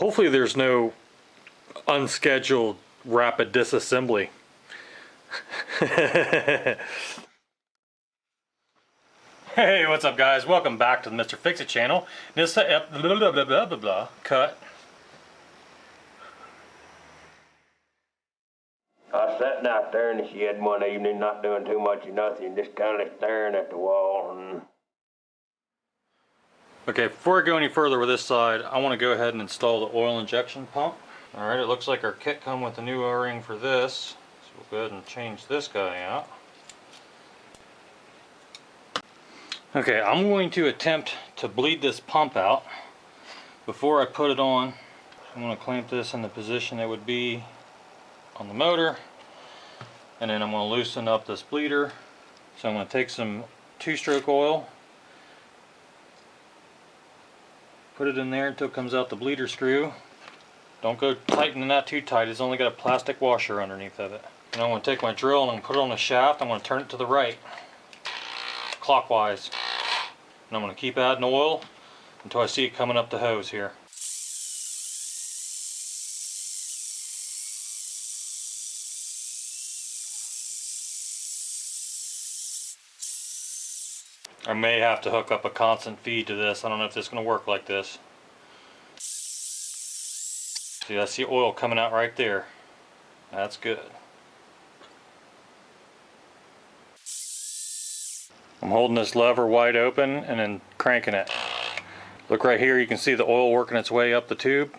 Hopefully there's no unscheduled rapid disassembly. Hey, what's up guys? Welcome back to the Mr. Fix-It channel. This cut. I was sitting out there in the shed one evening, not doing too much of nothing, just kind of staring at the wall. And Okay, before I go any further with this side, I want to go ahead and install the oil injection pump. Alright, it looks like our kit come with a new O-ring for this. So we'll go ahead and change this guy out. Okay, I'm going to attempt to bleed this pump out before I put it on. I'm going to clamp this in the position it would be on the motor, and then I'm going to loosen up this bleeder. So I'm going to take some 2-stroke oil, put it in there until it comes out the bleeder screw. Don't go tightening that too tight, it's only got a plastic washer underneath of it. And I'm going to take my drill and I'm going to put it on the shaft. I'm going to turn it to the right, clockwise. And I'm going to keep adding oil until I see it coming up the hose here. I may have to hook up a constant feed to this. I don't know if this is going to work like this. See, I see oil coming out right there. That's good. I'm holding this lever wide open and then cranking it. Look right here, you can see the oil working its way up the tube.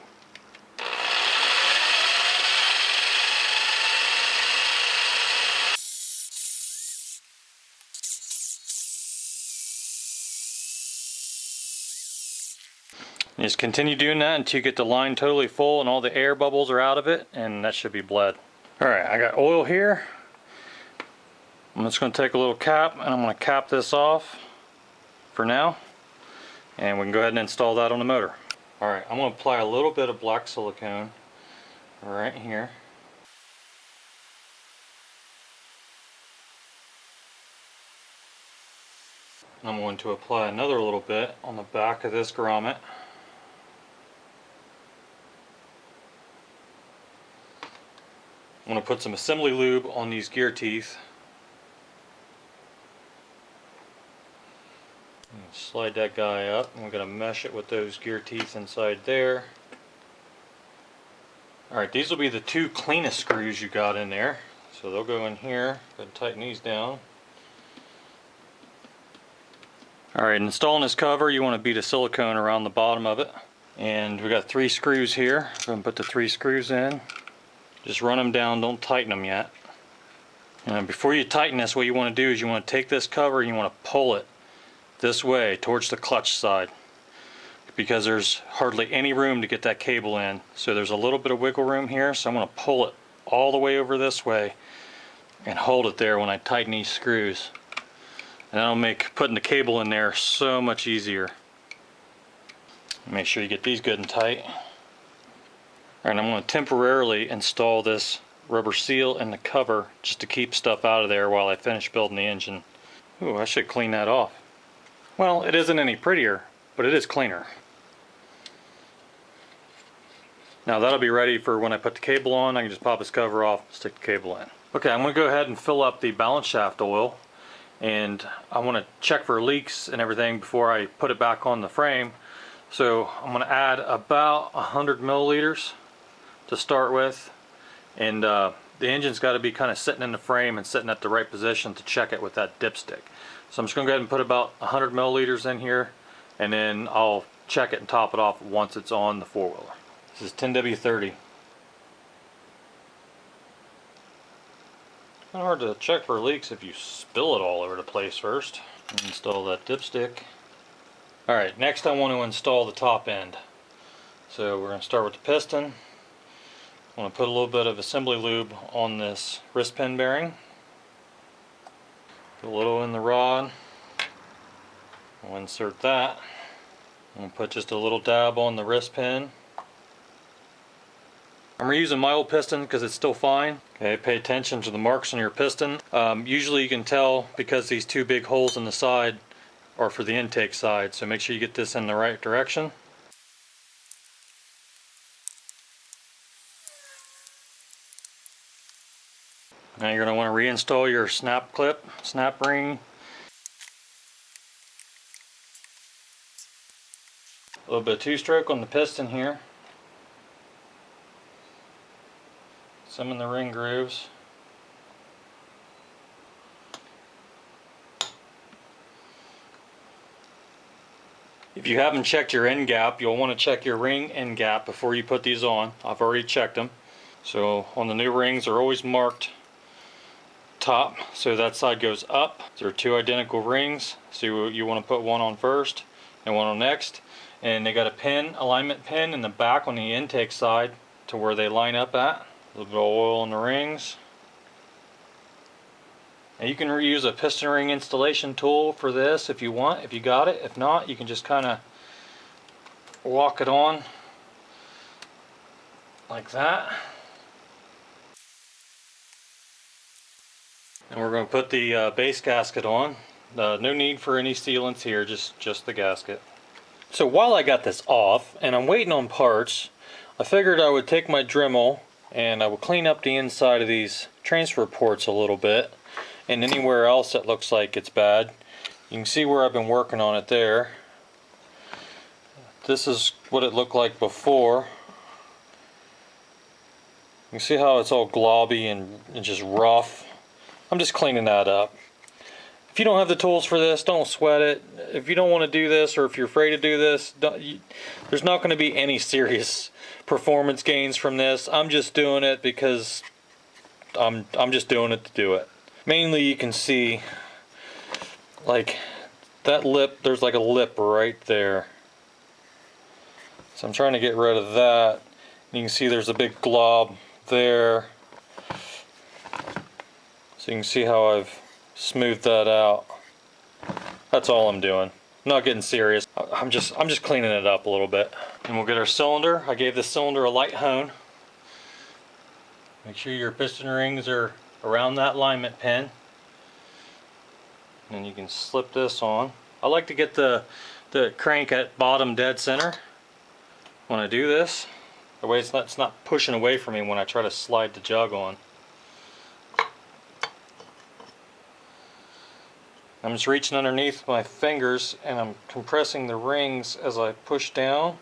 You just continue doing that until you get the line totally full and all the air bubbles are out of it, and that should be bled. Alright, I got oil here. I'm just going to take a little cap and I'm going to cap this off for now, and we can go ahead and install that on the motor. Alright, I'm going to apply a little bit of black silicone right here. And I'm going to apply another little bit on the back of this grommet. I'm going to put some assembly lube on these gear teeth. Slide that guy up, and we're going to mesh it with those gear teeth inside there. Alright, these will be the 2 cleanest screws you got in there. So they'll go in here. Go ahead and tighten these down. Alright, installing this cover, you want to beat a silicone around the bottom of it. And we got 3 screws here. I'm going to put the 3 screws in. Just run them down, don't tighten them yet. And before you tighten this, what you want to do is you want to take this cover and you want to pull it this way towards the clutch side, because there's hardly any room to get that cable in. So there's a little bit of wiggle room here, so I'm going to pull it all the way over this way and hold it there when I tighten these screws. And that'll make putting the cable in there so much easier. Make sure you get these good and tight. Alright, I'm going to temporarily install this rubber seal in the cover just to keep stuff out of there while I finish building the engine. Ooh, I should clean that off. Well, it isn't any prettier, but it is cleaner. Now that'll be ready for when I put the cable on. I can just pop this cover off, stick the cable in. Okay, I'm going to go ahead and fill up the balance shaft oil, and I want to check for leaks and everything before I put it back on the frame. So I'm going to add about 100 milliliters to start with, and the engine's got to be kind of sitting in the frame and sitting at the right position to check it with that dipstick. So I'm just going to go ahead and put about 100 milliliters in here, and then I'll check it and top it off once it's on the 4-wheeler. This is 10W30. Kind of hard to check for leaks if you spill it all over the place first. Install that dipstick. Alright, next I want to install the top end. So we're going to start with the piston. I'm going to put a little bit of assembly lube on this wrist pin bearing. Put a little in the rod. I'll insert that. I'm going to put just a little dab on the wrist pin. I'm reusing my old piston because it's still fine. Okay, pay attention to the marks on your piston. Usually you can tell because these 2 big holes in the side are for the intake side, so make sure you get this in the right direction. Now you're going to want to reinstall your snap clip, snap ring. A little bit of two-stroke on the piston here. Some in the ring grooves. If you haven't checked your end gap, you'll want to check your ring end gap before you put these on. I've already checked them. So on the new rings, they're always marked top, so that side goes up. There are two identical rings, so you want to put one on first and one on next. And they got a pin, alignment pin in the back on the intake side to where they line up at. A little bit of oil in the rings. And you can reuse a piston ring installation tool for this if you want, if you got it. If not, you can just kind of walk it on like that. And we're going to put the base gasket on. No need for any sealants here, just the gasket. So while I got this off and I'm waiting on parts, I figured I would take my Dremel and I would clean up the inside of these transfer ports a little bit, and anywhere else that looks like it's bad. You can see where I've been working on it there. This is what it looked like before. You can see how it's all globby and just rough. I'm just cleaning that up. If you don't have the tools for this, don't sweat it. If you don't want to do this, or if you're afraid to do this, there's not going to be any serious performance gains from this. I'm just doing it because I'm just doing it to do it. Mainly you can see like that lip, there's like a lip right there. So I'm trying to get rid of that. You can see there's a big glob there. So you can see how I've smoothed that out. That's all I'm doing. I'm not getting serious. I'm just cleaning it up a little bit. And we'll get our cylinder. I gave this cylinder a light hone. Make sure your piston rings are around that alignment pin. And you can slip this on. I like to get the crank at bottom dead center when I do this. That way it's not pushing away from me when I try to slide the jug on. I'm just reaching underneath my fingers and I'm compressing the rings as I push down.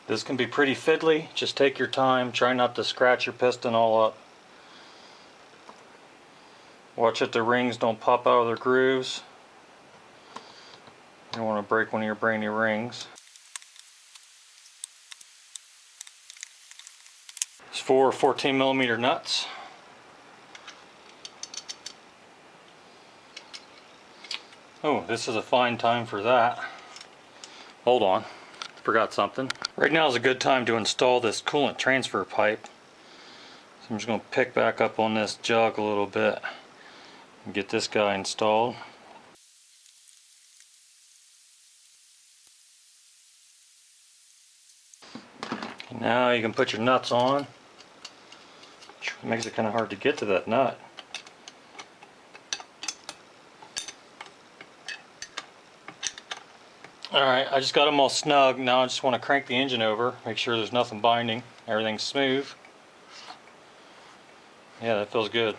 This can be pretty fiddly. Just take your time. Try not to scratch your piston all up. Watch that the rings don't pop out of their grooves. You don't want to break one of your brand new rings. It's 4 14mm nuts. Oh, this is a fine time for that. Hold on, forgot something. Right now is a good time to install this coolant transfer pipe. So I'm just going to pick back up on this jug a little bit and get this guy installed. Now you can put your nuts on. It makes it kind of hard to get to that nut. Alright, I just got them all snug. Now I just want to crank the engine over, make sure there's nothing binding, everything's smooth. Yeah, that feels good.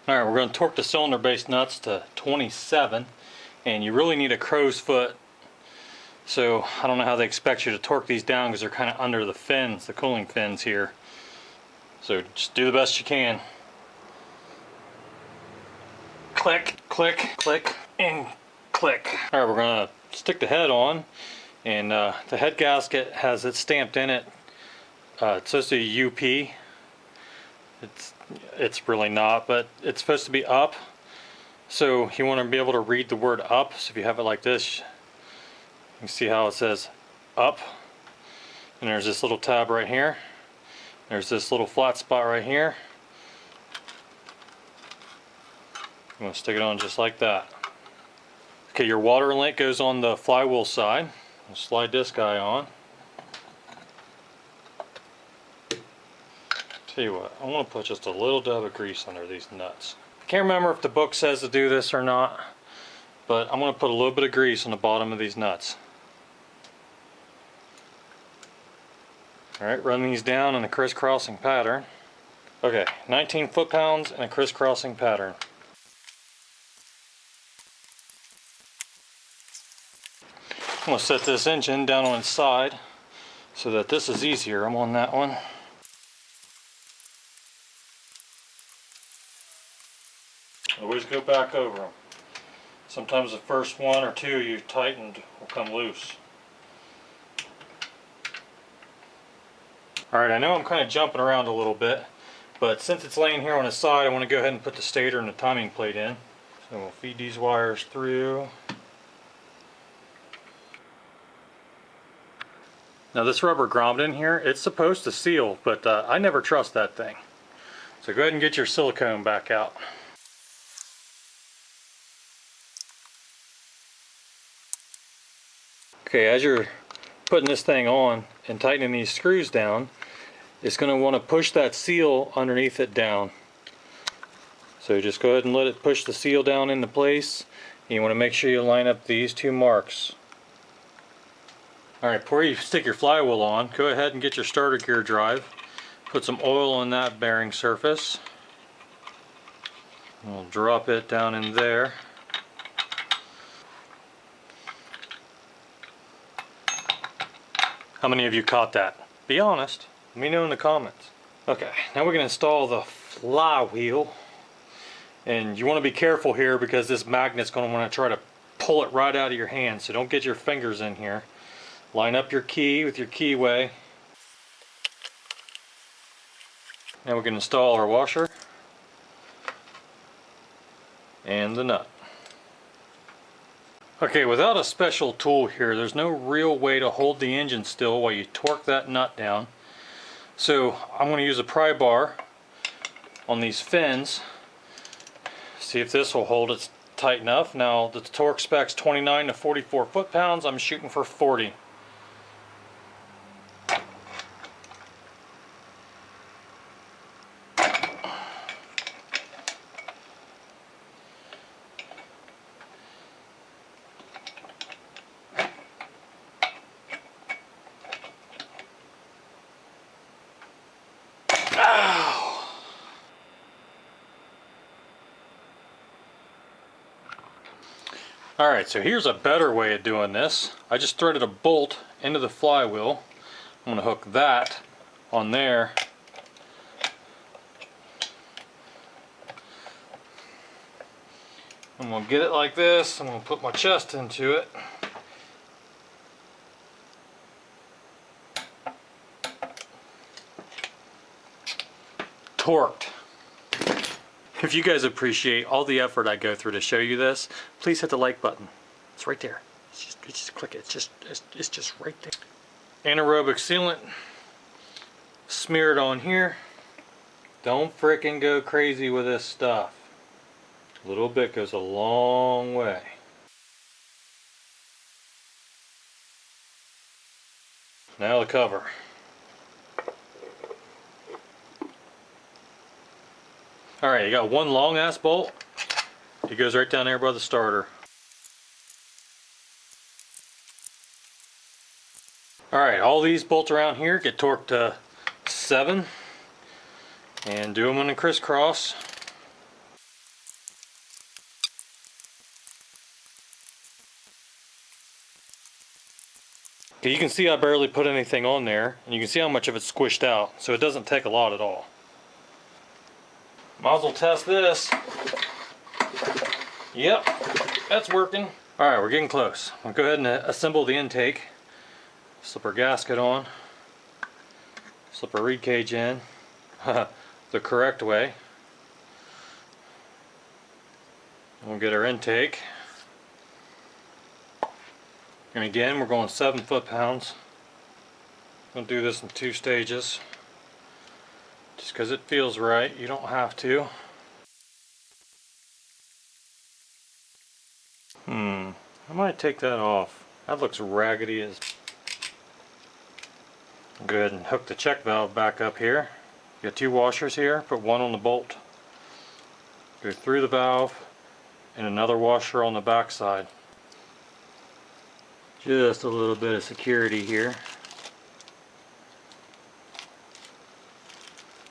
Alright, we're going to torque the cylinder base nuts to 27, and you really need a crow's foot. So I don't know how they expect you to torque these down because they're kind of under the fins, the cooling fins here. So just do the best you can. Click, click, click, and click. Alright, we're going to stick the head on, and the head gasket has it stamped in it. It's supposed to be UP. It's really not, but it's supposed to be up. So you want to be able to read the word up. So if you have it like this, you can see how it says up, and there's this little tab right here, there's this little flat spot right here. I'm going to stick it on just like that. Okay, your water inlet goes on the flywheel side. I'll slide this guy on. Tell you what, I want to put just a little dab of grease under these nuts. I can't remember if the book says to do this or not, but I'm going to put a little bit of grease on the bottom of these nuts. Alright, run these down in a crisscrossing pattern. Okay, 19 foot-pounds in a crisscrossing pattern. I'm going to set this engine down on its side so that this is easier. I'm on that one. Always go back over them. Sometimes the first one or two you've tightened will come loose. Alright, I know I'm kind of jumping around a little bit, but since it's laying here on its side, I want to go ahead and put the stator and the timing plate in. So we'll feed these wires through. Now this rubber grommet in here, it's supposed to seal, but I never trust that thing. So go ahead and get your silicone back out. Okay, as you're putting this thing on and tightening these screws down, it's going to want to push that seal underneath it down. So just go ahead and let it push the seal down into place. And you want to make sure you line up these two marks. Alright, before you stick your flywheel on, go ahead and get your starter gear drive. Put some oil on that bearing surface. We'll drop it down in there. How many of you caught that? Be honest. Let me know in the comments. Okay, now we're going to install the flywheel. And you want to be careful here because this magnet's going to want to try to pull it right out of your hand. So don't get your fingers in here. Line up your key with your keyway. Now we can install our washer and the nut. Okay, without a special tool here, there's no real way to hold the engine still while you torque that nut down. So I'm going to use a pry bar on these fins. See if this will hold it tight enough. Now the torque spec's 29 to 44 foot-pounds. I'm shooting for 40. Alright, so here's a better way of doing this. I just threaded a bolt into the flywheel. I'm going to hook that on there. I'm going to get it like this. I'm going to put my chest into it. Torqued. If you guys appreciate all the effort I go through to show you this, please hit the like button. It's right there. Just click it. It's just right there. Anaerobic sealant. Smear it on here. Don't frickin' go crazy with this stuff. A little bit goes a long way. Now the cover. Alright, you got one long ass bolt. It goes right down there by the starter. Alright, all these bolts around here get torqued to 7. And do them in a crisscross. Okay, you can see I barely put anything on there. And you can see how much of it's squished out. So it doesn't take a lot at all. Might as well test this. Yep, that's working. Alright, we're getting close. I'll go ahead and assemble the intake. Slip our gasket on. Slip our reed cage in. The correct way. We'll get our intake. And again, we're going 7 foot-pounds. I'm going to do this in 2 stages. Just because it feels right, you don't have to. I might take that off. That looks raggedy as... Go ahead and hook the check valve back up here. You got 2 washers here, put one on the bolt. Go through the valve, and another washer on the back side. Just a little bit of security here.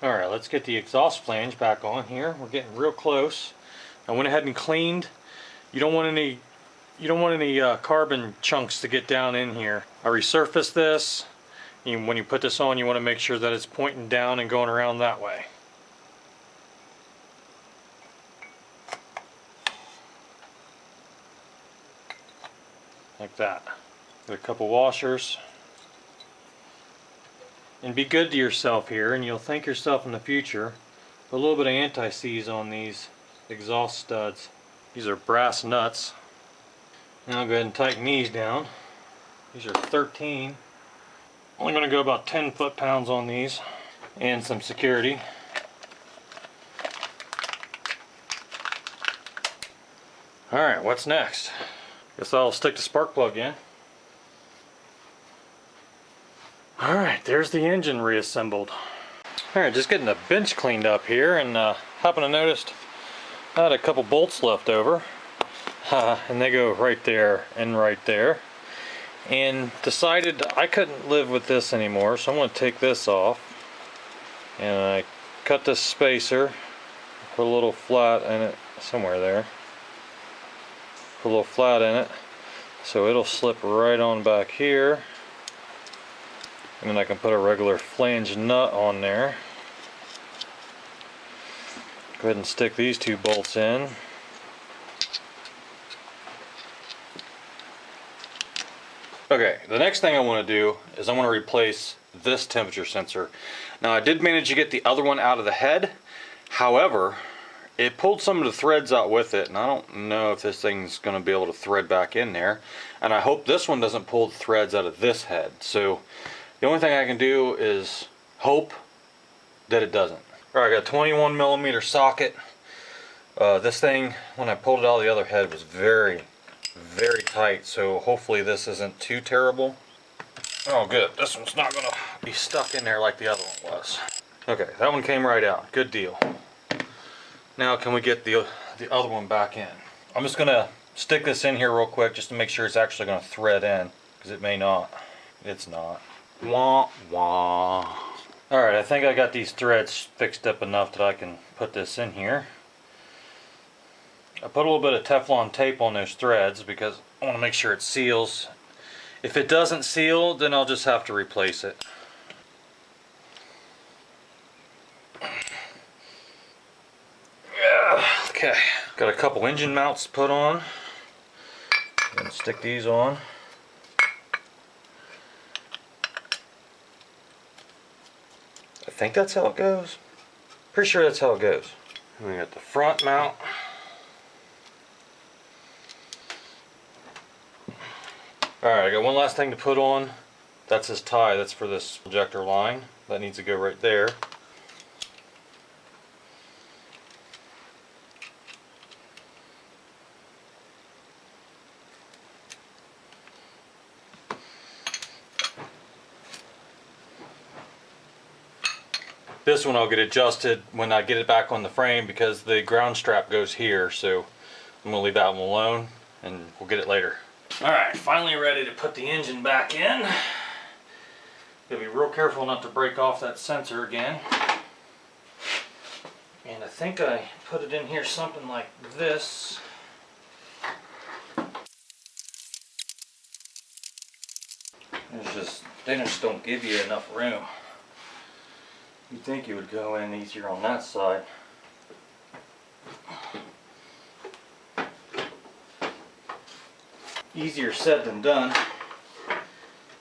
Alright, let's get the exhaust flange back on here. We're getting real close. I went ahead and cleaned. You don't want any carbon chunks to get down in here. I resurfaced this. When you put this on, you want to make sure that it's pointing down and going around that way. Like that. Get a couple washers. And be good to yourself here, and you'll thank yourself in the future. Put a little bit of anti-seize on these exhaust studs. These are brass nuts. Now I'll go ahead and tighten these down. These are 13. Only going to go about 10 foot-pounds on these. And some security. Alright, what's next? Guess I'll stick the spark plug in. Alright, there's the engine reassembled. Alright, just getting the bench cleaned up here, and happened to notice I had a couple bolts left over. And they go right there and right there. And decided I couldn't live with this anymore, so I'm going to take this off. And I cut this spacer, put a little flat in it, somewhere there. Put a little flat in it, so it'll slip right on back here. And then I can put a regular flange nut on there. Go ahead and stick these two bolts in. Okay, the next thing I want to do is I want to replace this temperature sensor. Now I did manage to get the other one out of the head. However, it pulled some of the threads out with it, and I don't know if this thing's going to be able to thread back in there. And I hope this one doesn't pull the threads out of this head. So the only thing I can do is hope that it doesn't. Alright, I got a 21 millimeter socket. This thing, when I pulled it out of the other head, was very tight, so hopefully this isn't too terrible. Oh good, this one's not going to be stuck in there like the other one was. Okay, that one came right out. Good deal. Now can we get the other one back in? I'm just going to stick this in here real quick just to make sure it's actually going to thread in, because it may not. It's not. Wah wah. Alright, I think I got these threads fixed up enough that I can put this in here. I put a little bit of Teflon tape on those threads because I want to make sure it seals. If it doesn't seal, then I'll just have to replace it. Okay, got a couple engine mounts to put on. And stick these on. I think that's how it goes. Pretty sure that's how it goes. And we got the front mount. Alright, I got one last thing to put on. That's this tie, that's for this projector line. That needs to go right there. This one I'll get adjusted when I get it back on the frame because the ground strap goes here, so I'm going to leave that one alone and we'll get it later. Alright, finally ready to put the engine back in. Gotta be real careful not to break off that sensor again. And I think I put it in here something like this. They just don't give you enough room. You'd think it would go in easier on that side. Easier said than done. I'm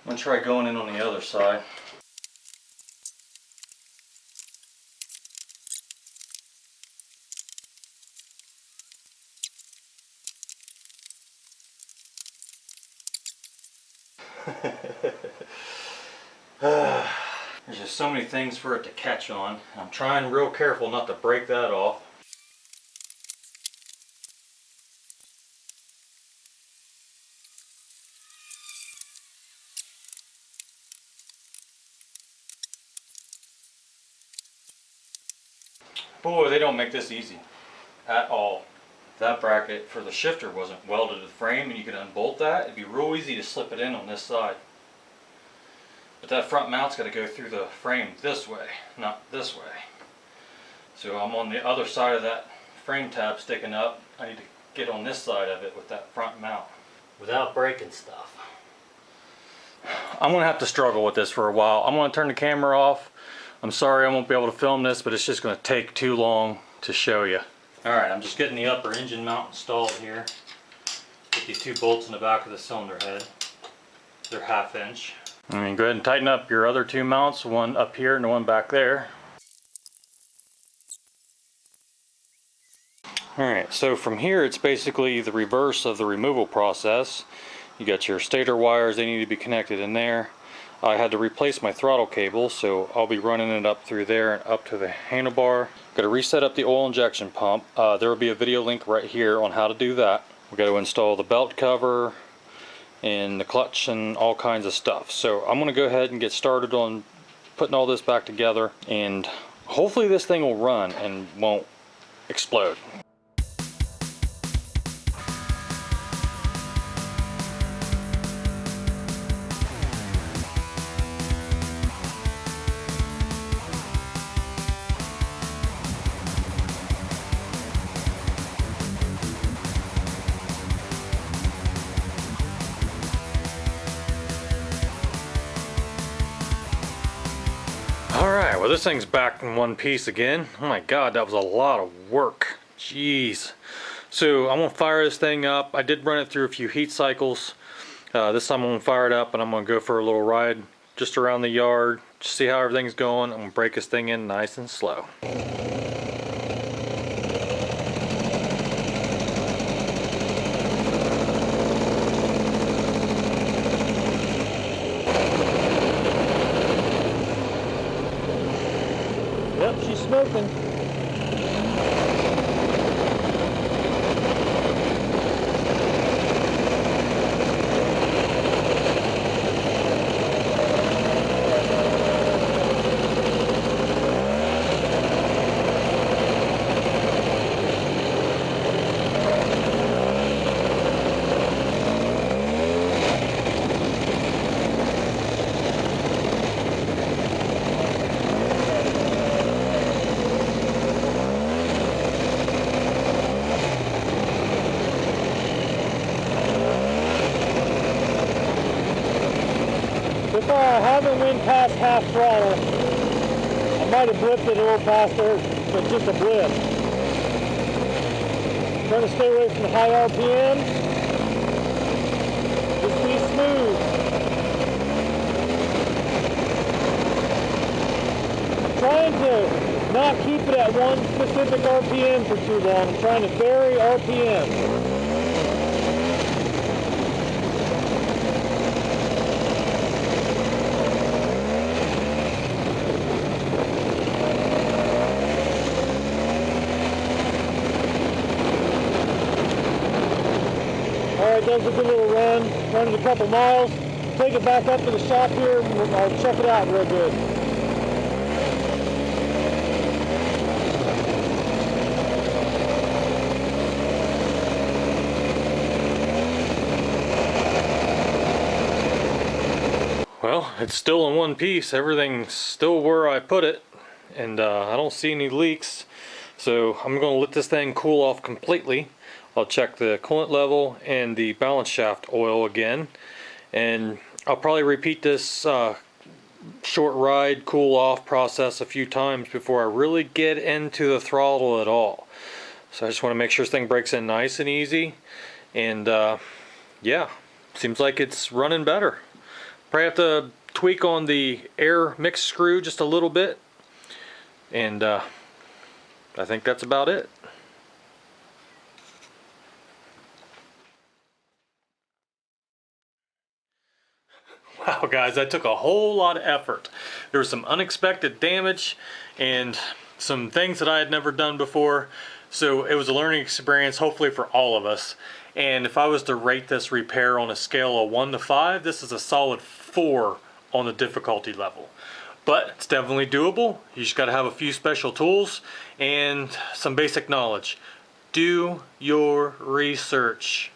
going to try going in on the other side. There's just so many things for it to catch on. I'm trying real careful not to break that off. Boy, they don't make this easy at all. that bracket for the shifter wasn't welded to the frame and you could unbolt that, it'd be real easy to slip it in on this side. But that front mount's got to go through the frame this way, not this way. So I'm on the other side of that frame tab sticking up. I need to get on this side of it with that front mount without breaking stuff. I'm going to have to struggle with this for a while. I'm going to turn the camera off. I'm sorry I won't be able to film this, but it's just going to take too long to show you. Alright, I'm just getting the upper engine mount installed here. Get these 2 bolts in the back of the cylinder head. They're 1/2 inch. And go ahead and tighten up your other 2 mounts, one up here and the one back there. Alright, so from here it's basically the reverse of the removal process. You got your stator wires, they need to be connected in there. I had to replace my throttle cable, so I'll be running it up through there and up to the handlebar. Got to reset up the oil injection pump. There will be a video link right here on how to do that. We've got to install the belt cover and the clutch and all kinds of stuff. So I'm going to go ahead and get started on putting all this back together, and hopefully this thing will run and won't explode. Alright, well this thing's back in one piece again. Oh my god, that was a lot of work. Jeez. So I'm going to fire this thing up. I did run it through a few heat cycles. This time I'm going to fire it up and I'm going to go for a little ride just around the yard. Just see how everything's going. I'm going to break this thing in nice and slow. Yep, she's smoking. If I haven't went past half throttle, I might have blipped it a little faster, but just a blip. Trying to stay away from the high RPM. Just be smooth. I'm trying to not keep it at one specific RPM for too long. I'm trying to vary RPM. Alright, that was a good little run. Running a couple miles. Take it back up to the shop here and I'll check it out real good. Well, it's still in one piece. Everything's still where I put it. And I don't see any leaks. So I'm going to let this thing cool off completely. I'll check the coolant level and the balance shaft oil again, and I'll probably repeat this short ride cool off process a few times before I really get into the throttle at all. So I just want to make sure this thing breaks in nice and easy, and yeah, seems like it's running better. Probably have to tweak on the air mix screw just a little bit, and I think that's about it. Wow guys, that took a whole lot of effort. There was some unexpected damage and some things that I had never done before. So it was a learning experience, hopefully for all of us. And if I was to rate this repair on a scale of 1 to 5, this is a solid 4 on the difficulty level. But it's definitely doable. You just got to have a few special tools and some basic knowledge. Do your research.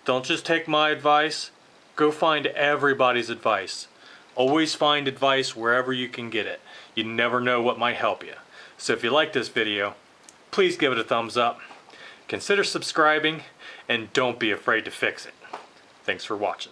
Don't just take my advice. Go find everybody's advice. Always find advice wherever you can get it. You never know what might help you. So if you like this video, please give it a thumbs up. Consider subscribing and don't be afraid to fix it. Thanks for watching.